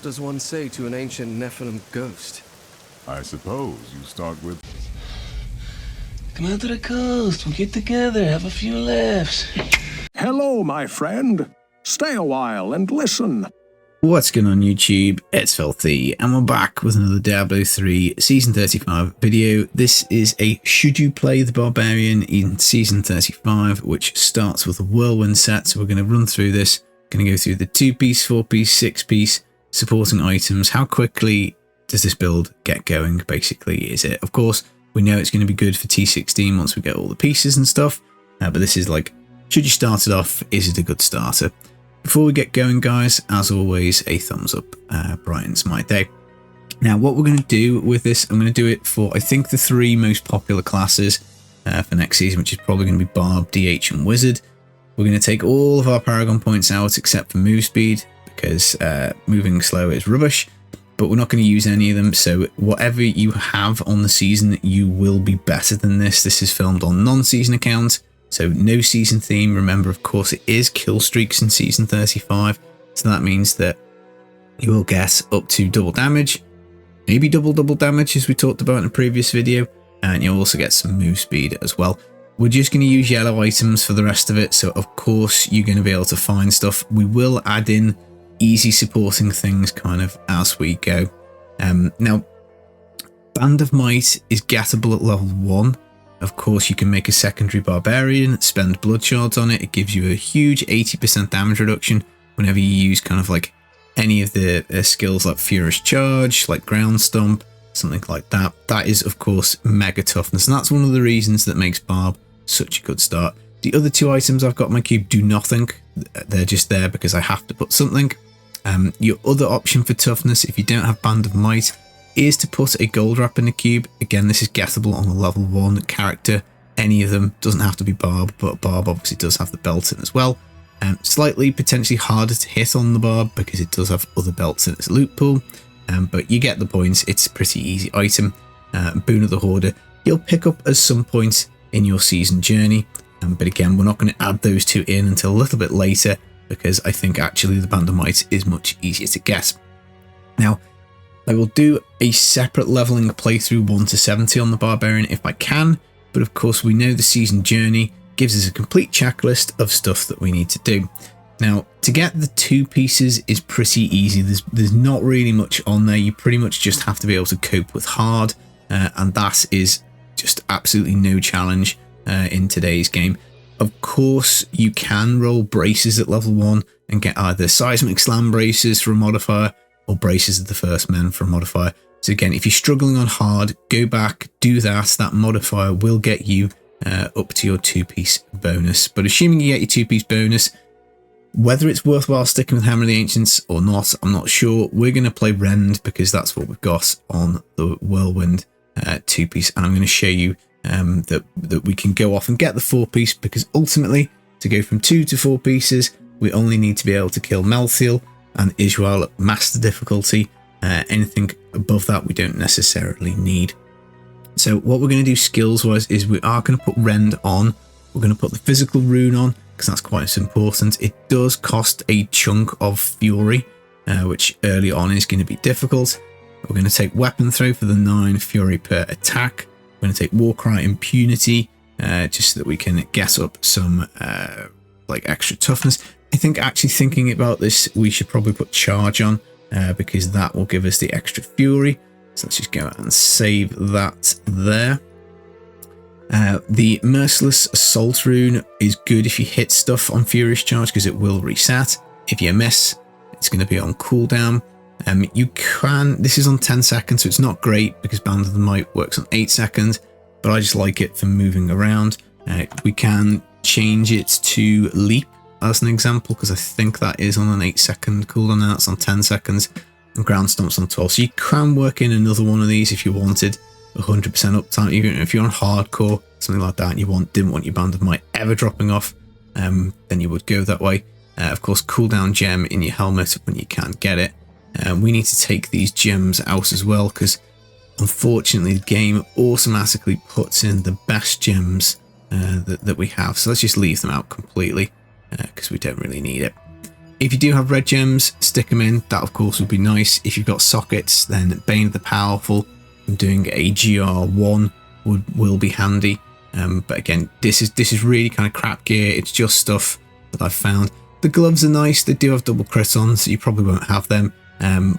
What does one say to an ancient Nephilim ghost? I suppose you start with... Come out to the coast. We'll get together, have a few laughs. Hello, my friend. Stay a while and listen. What's going on YouTube? It's Filthy and we're back with another Diablo 3 Season 35 video. This is a should you play the Barbarian in Season 35, which starts with a whirlwind set. So we're going to run through this, going to go through the 2-piece, 4-piece, 6-piece supporting items. How quickly does this build get going, basically, is it? Of course, we know it's going to be good for T16 once we get all the pieces and stuff, but this is like, should you start it off, is it a good starter? Before we get going, guys, as always, a thumbs up brightens my day. Now, what we're going to do with this, I'm going to do it for, I think, the 3 most popular classes for next season, which is probably going to be Barb, DH, and Wizard. We're going to take all of our Paragon points out except for move speed, because moving slow is rubbish, but we're not going to use any of them. So whatever you have on the season, you will be better than this. This is filmed on non-season account. So no season theme. Remember, of course, it is kill streaks in Season 35. So that means that you will get up to double damage, maybe double damage as we talked about in a previous video. And you'll also get some move speed as well. We're just going to use yellow items for the rest of it. So of course, you're going to be able to find stuff. We will add in easy supporting things kind of as we go. Now, Band of Might is gettable at level 1. Of course, you can make a secondary Barbarian, spend blood shards on it. It gives you a huge 80% damage reduction whenever you use kind of like any of the skills like Furious Charge, like Ground Stomp, something like that. That is, of course, mega toughness. And that's one of the reasons that makes Barb such a good start. The other 2 items I've got in my cube do nothing. They're just there because I have to put something. Your other option for toughness, if you don't have Band of Might, is to put a gold wrap in the cube. Again, this is gettable on a level 1 character. Any of them, doesn't have to be Barb, but Barb obviously does have the belt in as well. Slightly potentially harder to hit on the Barb because it does have other belts in its loot pool, but you get the points. It's a pretty easy item. Boon of the Hoarder, you'll pick up at some point in your season journey, but again, we're not going to add those 2 in until a little bit later because I think actually the Band of Might is much easier to get. Now, I will do a separate leveling playthrough 1 to 70 on the Barbarian if I can, but of course we know the season journey gives us a complete checklist of stuff that we need to do. Now, to get the 2 pieces is pretty easy. There's not really much on there. You pretty much just have to be able to cope with hard, and that is just absolutely no challenge in today's game. Of course, you can roll braces at level 1 and get either seismic slam braces for a modifier or braces of the first men for a modifier. So again, if you're struggling on hard, go back, do that. That modifier will get you up to your 2-piece bonus. But assuming you get your 2-piece bonus, whether it's worthwhile sticking with Hammer of the Ancients or not, I'm not sure. We're going to play Rend because that's what we've got on the Whirlwind 2-piece. And I'm going to show you that we can go off and get the 4-piece, because ultimately, to go from 2 to 4 pieces, we only need to be able to kill Melthiel and Israel at master difficulty. Anything above that we don't necessarily need. So what we're going to do skills wise is we are going to put Rend on. We're going to put the physical rune on because that's quite important. It does cost a chunk of fury, which early on is going to be difficult. We're going to take weapon throw for the 9 fury per attack. We're going to take Warcry impunity just so that we can get up some like extra toughness. I think actually thinking about this, we should probably put charge on because that will give us the extra fury. So let's just go out and save that there. The Merciless Assault rune is good if you hit stuff on Furious Charge because it will reset. If you miss, it's going to be on cooldown. You can, this is on 10 seconds, so it's not great because Band of the Might works on 8 seconds, but I just like it for moving around. We can change it to Leap as an example, because I think that is on an 8-second cooldown now. It's on 10 seconds, and Ground Stomp's on 12. So you can work in another one of these if you wanted 100% uptime. Even if you're on hardcore, something like that, and you didn't want your Band of Might ever dropping off, then you would go that way. Of course, cooldown gem in your helmet when you can't get it. We need to take these gems out as well, because unfortunately the game automatically puts in the best gems that we have. So let's just leave them out completely because we don't really need it. If you do have red gems, stick them in. That of course would be nice. If you've got sockets, then Bane of the Powerful and doing a GR1 will be handy. But again, this is really kind of crap gear. It's just stuff that I've found. The gloves are nice. They do have double crit on, so you probably won't have them.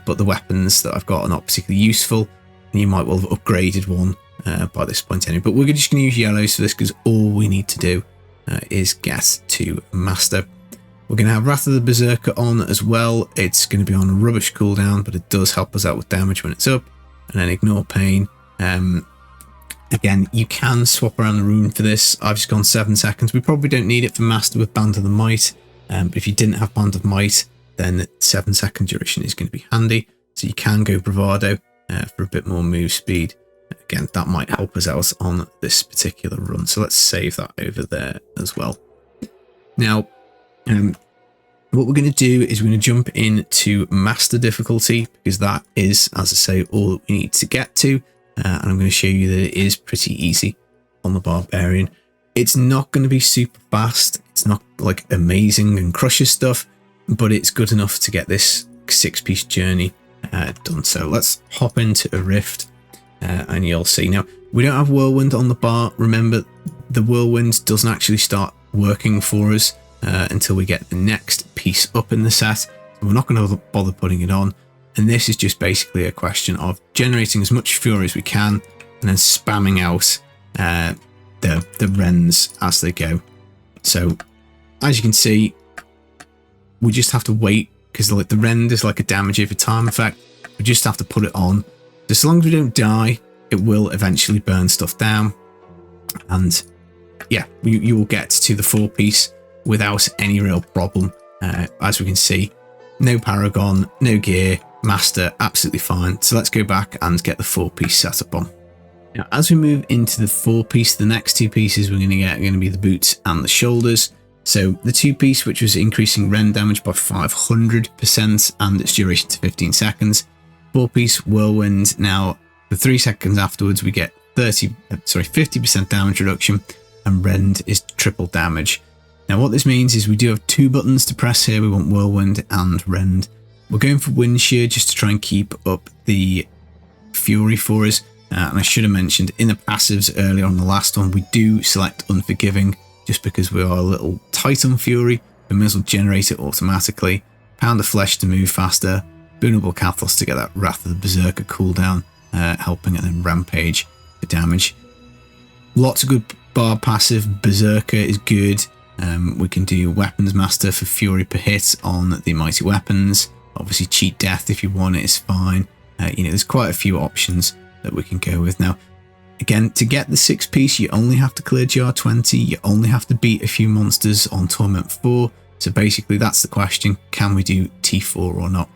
But the weapons that I've got are not particularly useful. And you might well have upgraded one by this point anyway. But we're just going to use yellows for this because all we need to do is get to Master. We're going to have Wrath of the Berserker on as well. It's going to be on a rubbish cooldown, but it does help us out with damage when it's up. And then Ignore Pain. Again, you can swap around the rune for this. I've just gone 7 seconds. We probably don't need it for Master with Band of the Might. But if you didn't have Band of Might, then 7-second duration is going to be handy. So you can go Bravado for a bit more move speed. Again, that might help us out on this particular run. So let's save that over there as well. Now, what we're going to do is we're going to jump into Master difficulty, because that is, as I say, all that we need to get to. And I'm going to show you that it is pretty easy on the Barbarian. It's not going to be super fast. It's not like amazing and crushes stuff, but it's good enough to get this 6-piece journey done. So let's hop into a rift and you'll see. Now, we don't have Whirlwind on the bar. Remember, the Whirlwind doesn't actually start working for us until we get the next piece up in the set. So we're not going to bother putting it on. And this is just basically a question of generating as much fury as we can and then spamming out the rends as they go. So as you can see, we just have to wait, because the rend is like a damage over time effect. We just have to put it on. As long as we don't die, it will eventually burn stuff down. And yeah, you will get to the 4-piece without any real problem. As we can see, no Paragon, no gear, Master, absolutely fine. So let's go back and get the 4-piece setup on. Now, as we move into the 4-piece, the next 2 pieces we're going to get are going to be the boots and the shoulders. So the 2-piece, which was increasing rend damage by 500% and its duration to 15 seconds. 4-piece Whirlwind. Now, for 3 seconds afterwards, we get 50% damage reduction, and rend is triple damage. Now, what this means is we do have 2 buttons to press here. We want Whirlwind and rend. We're going for Wind Shear just to try and keep up the fury for us. And I should have mentioned in the passives earlier on the last one, we do select Unforgiving just because we are a little tight on fury. We may as well generate it automatically. Pound of Flesh to move faster. Boonable Cathos to get that Wrath of the Berserker cooldown, helping, and then Rampage for damage. Lots of good bar passive. Berserker is good. We can do Weapons Master for fury per hit on the mighty weapons. Obviously, Cheat Death if you want it is fine. There's quite a few options that we can go with. Now, again, to get the 6-piece, you only have to clear GR20. You only have to beat a few monsters on Torment 4. So basically, that's the question. Can we do T4 or not?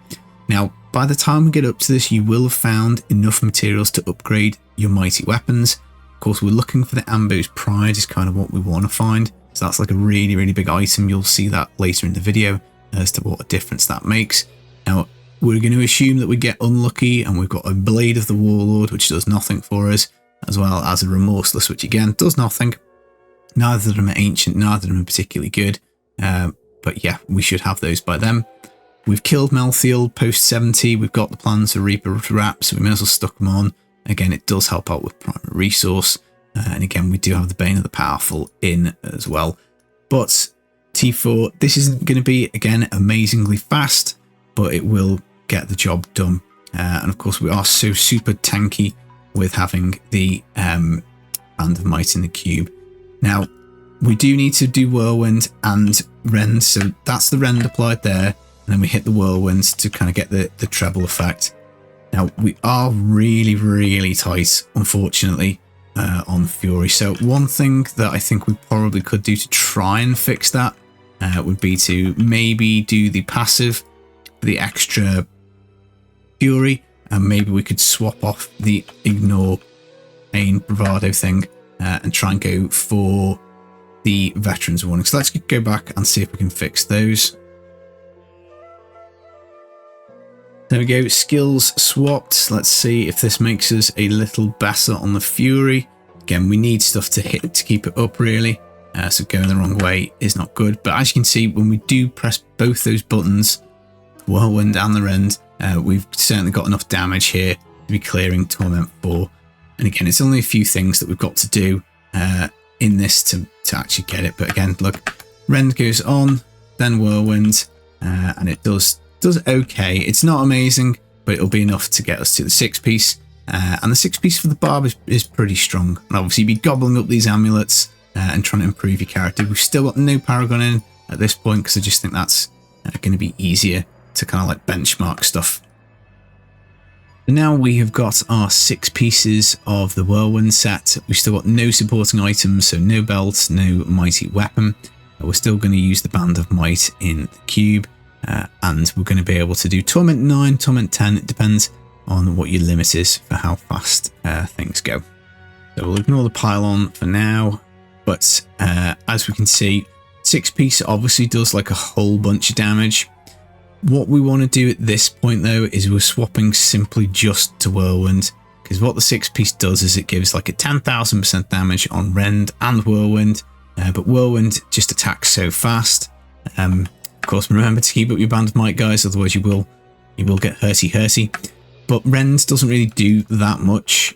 Now, by the time we get up to this, you will have found enough materials to upgrade your mighty weapons. Of course, we're looking for the Ambo's Pride is kind of what we want to find. So that's like a really, really big item. You'll see that later in the video as to what a difference that makes. Now, we're going to assume that we get unlucky and we've got a Blade of the Warlord, which does nothing for us, as well as a Remorseless, which again does nothing. Neither of them are ancient, neither of them are particularly good. But yeah, we should have those by then. We've killed Melthiel post 70. We've got the plans for Reaper Wrap, so we may as well stuck them on. Again, it does help out with primary resource. And again, we do have the Bane of the Powerful in as well. But T4, this isn't going to be, again, amazingly fast, but it will get the job done. And of course, we are so super tanky with having the Band of Might in the cube. Now, we do need to do Whirlwind and Rend, so that's the Rend applied there. And then we hit the Whirlwind to kind of get the treble effect. Now, we are really, really tight, unfortunately, on Fury. So one thing that I think we probably could do to try and fix that would be to maybe do the passive for the extra Fury, and maybe we could swap off the Ignore Pain Bravado thing and try and go for the Veterans Warning. So let's go back and see if we can fix those. There we go, skills swapped. Let's see if this makes us a little better on the Fury. Again, we need stuff to hit to keep it up really. so going the wrong way is not good. But as you can see, when we do press both those buttons, the Whirlwind and the Rend, we've certainly got enough damage here to be clearing Torment 4. And again, it's only a few things that we've got to do in this to actually get it. But again, look, Rend goes on, then Whirlwind, and it does okay. It's not amazing, but it'll be enough to get us to the 6-piece. And the 6-piece for the Barb is pretty strong. And obviously be gobbling up these amulets and trying to improve your character. We've still got no Paragon in at this point because I just think that's going to be easier to kind of like benchmark stuff. And now we have got our 6 pieces of the Whirlwind set. We've still got no supporting items, so no belt, no mighty weapon. We're still going to use the Band of Might in the cube, and we're going to be able to do Torment 9, Torment 10. It depends on what your limit is for how fast things go. So we'll ignore the pylon for now, but as we can see, 6-piece obviously does like a whole bunch of damage. What we want to do at this point though is we're swapping simply just to Whirlwind, because what the 6-piece does is it gives like a 10,000% damage on Rend and Whirlwind, but Whirlwind just attacks so fast. Of course, remember to keep up your Band of Might, guys, otherwise you will get hurty. But Rend doesn't really do that much,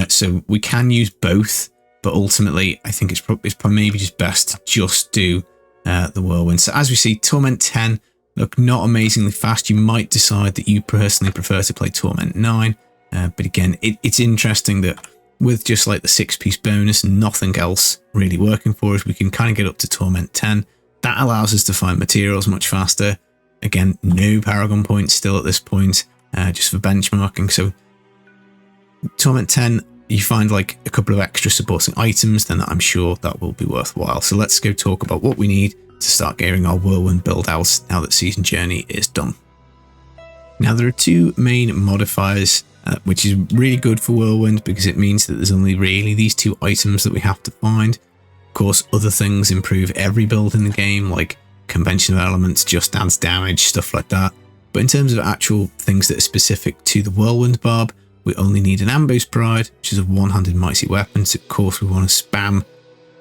so we can use both, but ultimately I think it's maybe just best to just do the Whirlwind. So as we see, Torment 10, look, not amazingly fast. You might decide that you personally prefer to play Torment 9, but again, it's interesting that with just like the 6-piece bonus and nothing else really working for us, we can kind of get up to Torment 10. That allows us to find materials much faster. Again, no Paragon points still at this point, just for benchmarking. So Torment 10, you find like a couple of extra supporting items, then I'm sure that will be worthwhile. So let's go talk about what we need to start getting our Whirlwind build out now that Season Journey is done. Now there are 2 main modifiers, which is really good for Whirlwind because it means that there's only really these 2 items that we have to find. Of course, other things improve every build in the game, like Convention of Elements just adds damage, stuff like that. But in terms of actual things that are specific to the Whirlwind Barb, we only need an Ambo's Pride, which is a one-handed mighty weapon. So of course we want to spam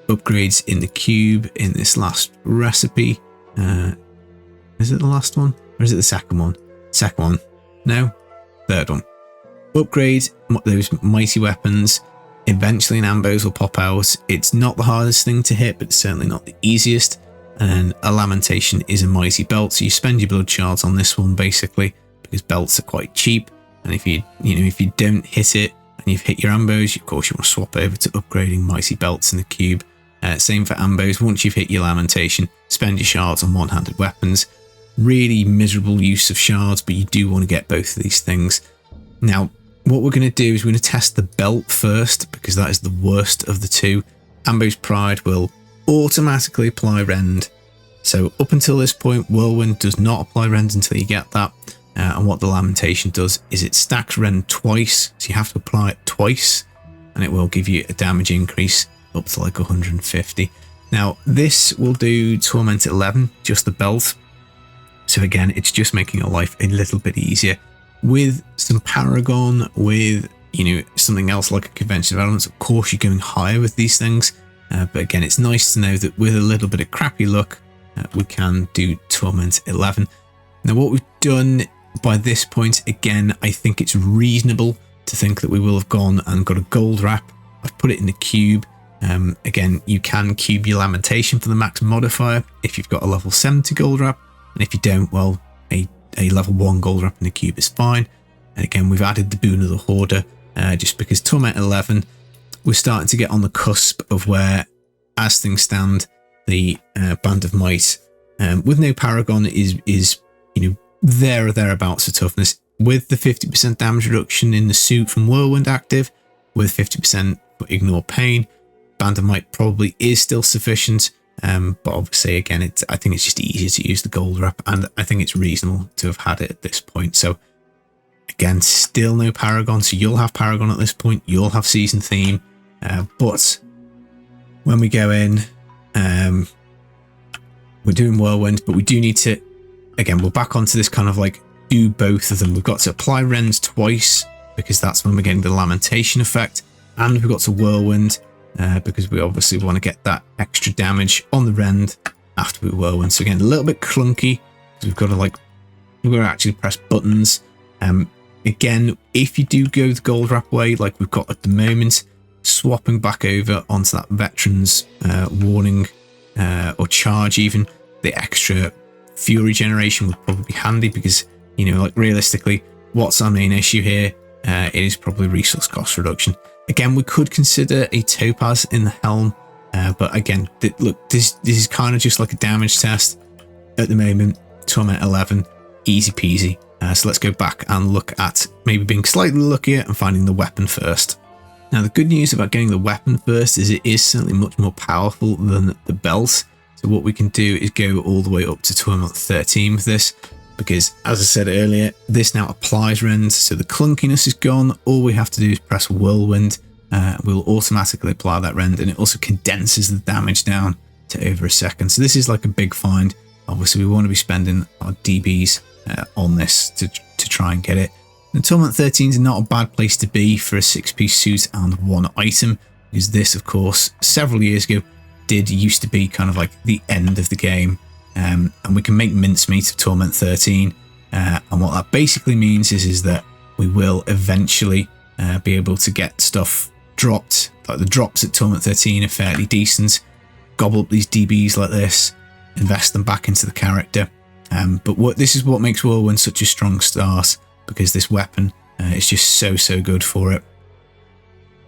upgrades in the cube in this last recipe. Is it the last one or is it the second one? Second one. No, third one. Upgrade those mighty weapons. Eventually an Ambo's will pop out. It's not the hardest thing to hit, but it's certainly not the easiest. And a Lamentation is a mighty belt, so you spend your blood shards on this one basically because belts are quite cheap. And if you don't hit it and you've hit your Ambos, of course you want to swap over to upgrading mighty belts in the cube. Same for Ambos. Once you've hit your Lamentation, spend your shards on one-handed weapons. Really miserable use of shards, but you do want to get both of these things. Now, what we're going to do is we're going to test the belt first because that is the worst of the 2. Ambo's Pride will automatically apply Rend. So up until this point, Whirlwind does not apply Rend until you get that. And what the Lamentation does is it stacks Rend twice, so you have to apply it twice, and it will give you a damage increase up to like 150. Now this will do Torment 11, just the belt. So again, it's just making your life a little bit easier. With some Paragon, with something else like a Convention of Elements, of course you're going higher with these things. But again, it's nice to know that with a little bit of crappy luck, we can do Torment 11. Now what we've done by this point, again, I think it's reasonable to think that we will have gone and got a gold wrap. I've put it in the cube. Again, you can cube your Lamentation for the max modifier if you've got a level 70 gold wrap, and if you don't, well, a level 1 gold wrap in the cube is fine. And again, we've added the Boon of the Hoarder, just because Torment 11, we're starting to get on the cusp of where, as things stand, the Band of Might, with no Paragon, is there or thereabouts for toughness. With the 50% damage reduction in the suit from Whirlwind active, with 50% for Ignore Pain, Band of Might probably is still sufficient, but obviously again, I think it's just easier to use the gold wrap, and I think it's reasonable to have had it at this point. So again, still no Paragon, so you'll have Paragon at this point, you'll have Season Theme, but when we go in, we're doing Whirlwind, but we do need to, again, we're back onto this kind of like do both of them. We've got to apply Rends twice because that's when we're getting the Lamentation effect, and we've got to Whirlwind. because we obviously want to get that extra damage on the rend after we whirlwind. So again, a little bit clunky because we've got to actually press buttons. Again, if you do go the gold wrap way, like we've got at the moment, swapping back over onto that veterans warning or charge, even the extra fury generation would probably be handy because, you know, like realistically, what's our main issue here? It is probably resource cost reduction. Again, we could consider a topaz in the helm, but again, look, this is kind of just like a damage test at the moment. Torment 11, easy peasy. So let's go back and look at maybe being slightly luckier and finding the weapon first. Now, the good news about getting the weapon first is it is certainly much more powerful than the belt. So what we can do is go all the way up to Torment 13 with this, because as I said earlier, this now applies rend, so the clunkiness is gone. All we have to do is press whirlwind. We'll automatically apply that rend, and it also condenses the damage down to over a second. So this is like a big find. Obviously, we want to be spending our DBs on this to try and get it. And Torment 13 is not a bad place to be for a 6-piece suit and 1 item, because this, of course, several years ago, used to be kind of like the end of the game. And we can make mincemeat of Torment 13. And what that basically means is that we will eventually be able to get stuff dropped. Like the drops at Torment 13 are fairly decent. Gobble up these DBs like this, invest them back into the character. But this is what makes Whirlwind such a strong start, because this weapon is just so good for it.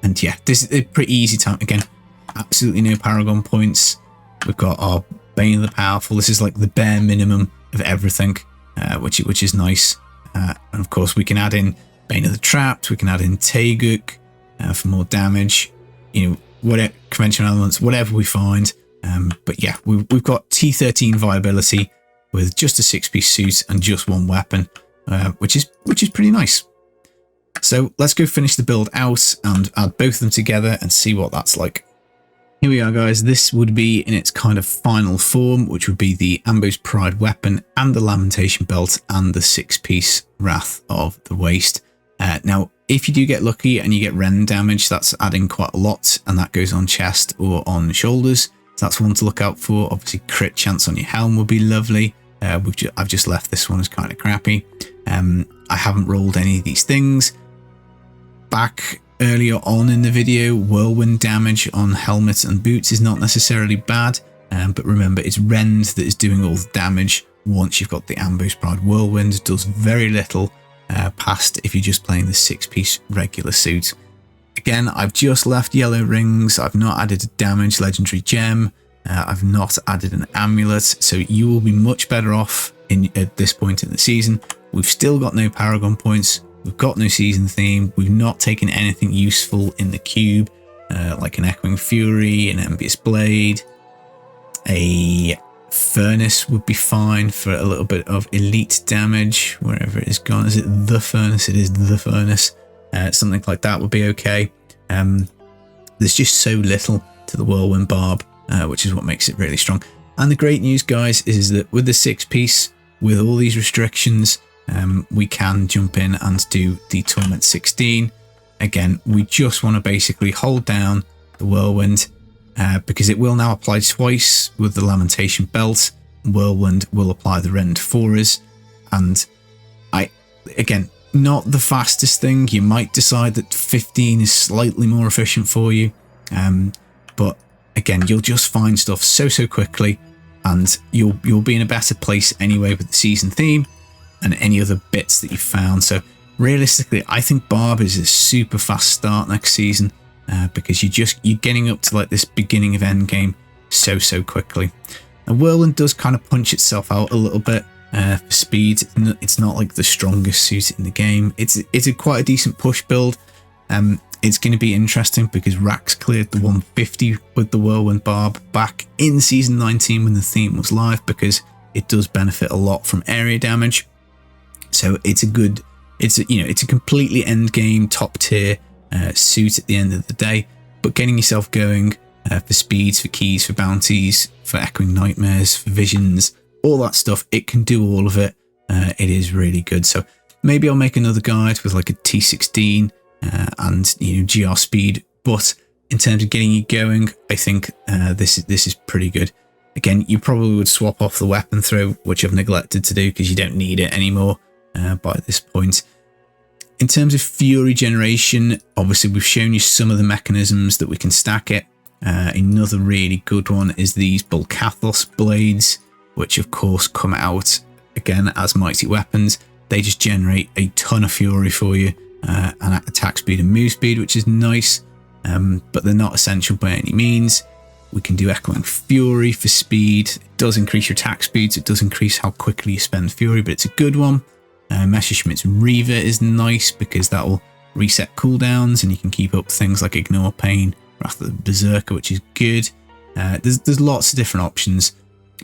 And yeah, this is a pretty easy time. Again, absolutely no Paragon points. We've got our Bane of the Powerful. This is like the bare minimum of everything, which is nice. And of course, we can add in Bane of the Trapped. We can add in Taeguk for more damage. You know, whatever conventional elements, whatever we find. But yeah, we've got T13 viability with just a 6-piece suit and just 1 weapon, which is pretty nice. So let's go finish the build out and add both of them together and see what that's like. Here we are, guys. This would be in its kind of final form, which would be the Ambo's Pride weapon and the Lamentation belt and the 6-piece Wrath of the Waste. Now, if you do get lucky and you get rend damage, that's adding quite a lot, and that goes on chest or on shoulders. So that's one to look out for. Obviously, crit chance on your helm would be lovely. I've just left this one as kind of crappy. I haven't rolled any of these things. Back earlier on in the video, whirlwind damage on helmets and boots is not necessarily bad, but remember, it's rend that is doing all the damage once you've got the Ambo's Pride whirlwind. It does very little past if you're just playing the 6-piece regular suit. Again, I've just left yellow rings. I've not added a damage legendary gem. I've not added an amulet, so you will be much better off at this point in the season. We've still got no Paragon points. We've got no season theme. We've not taken anything useful in the cube, like an Echoing Fury, an Envious Blade. A Furnace would be fine for a little bit of elite damage, wherever it is gone. Is it the Furnace? It is the Furnace. Something like that would be okay. There's just so little to the Whirlwind Barb, which is what makes it really strong. And the great news, guys, is that with the 6-piece, with all these restrictions, we can jump in and do the Torment 16. Again, we just want to basically hold down the Whirlwind, because it will now apply twice with the Lamentation belt. Whirlwind will apply the rend for us. And again, not the fastest thing. You might decide that 15 is slightly more efficient for you. But again, you'll just find stuff so quickly, and you'll be in a better place anyway with the season theme and any other bits that you've found. So realistically, I think Barb is a super fast start next season, because you're getting up to like this beginning of end game so quickly. And Whirlwind does kind of punch itself out a little bit for speed. It's not like the strongest suit in the game. It's quite a decent push build. It's going to be interesting because Rax cleared the 150 with the Whirlwind Barb back in season 19 when the theme was live, because it does benefit a lot from area damage. So it's a completely end game top tier suit at the end of the day. But getting yourself going for speeds, for keys, for bounties, for echoing nightmares, for visions, all that stuff, it can do all of it. It is really good. So maybe I'll make another guide with like a T16 and GR speed, but in terms of getting you going, I think this is pretty good. Again, you probably would swap off the weapon throw, which I've neglected to do because you don't need it anymore by this point. In terms of Fury generation, obviously we've shown you some of the mechanisms that we can stack it. Another really good one is these Bulkathos blades, which of course come out again as mighty weapons. They just generate a ton of Fury for you and attack speed and move speed, which is nice, but they're not essential by any means. We can do Echoing Fury for speed. It does increase your attack speed, so it does increase how quickly you spend Fury, but it's a good one. Messerschmitt's Reaver is nice because that will reset cooldowns and you can keep up things like Ignore Pain, Wrath of the Berserker, which is good. There's lots of different options.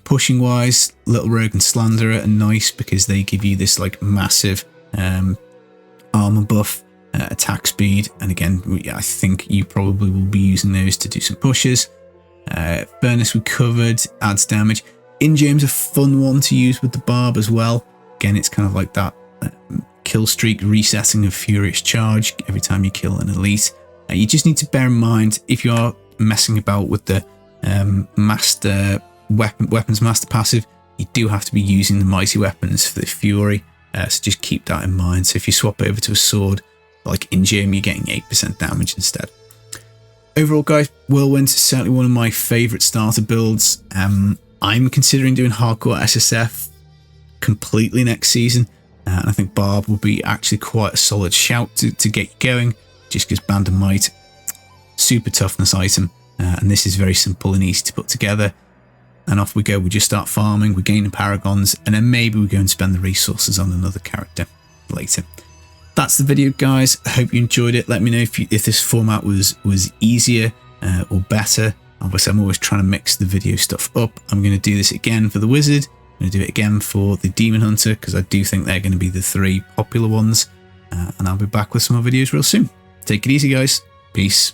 Pushing wise, Little Rogue and Slanderer are nice because they give you this like massive armor buff, attack speed, and again, I think you probably will be using those to do some pushes. Furnace we covered, adds damage. In-Jame's a fun one to use with the Barb as well. Again, it's kind of like that kill streak resetting of Furious Charge every time you kill an elite. You just need to bear in mind, if you are messing about with the weapons master passive, you do have to be using the mighty weapons for the Fury, so just keep that in mind. So if you swap over to a sword like In-Jame, you're getting 8% damage instead. Overall guys, Whirlwind is certainly one of my favourite starter builds. I'm considering doing hardcore SSF completely next season, and I think Barb will be actually quite a solid shout to get you going, just because Band of Might, super toughness item, and this is very simple and easy to put together. And off we go. We just start farming, we're gaining paragons, and then maybe we go and spend the resources on another character later. That's the video guys. I hope you enjoyed it. Let me know if this format was easier or better. Obviously I'm always trying to mix the video stuff up. I'm going to do this again for the Wizard. I'm going to do it again for the Demon Hunter because I do think they're going to be the 3 popular ones. And I'll be back with some more videos real soon. Take it easy guys. Peace.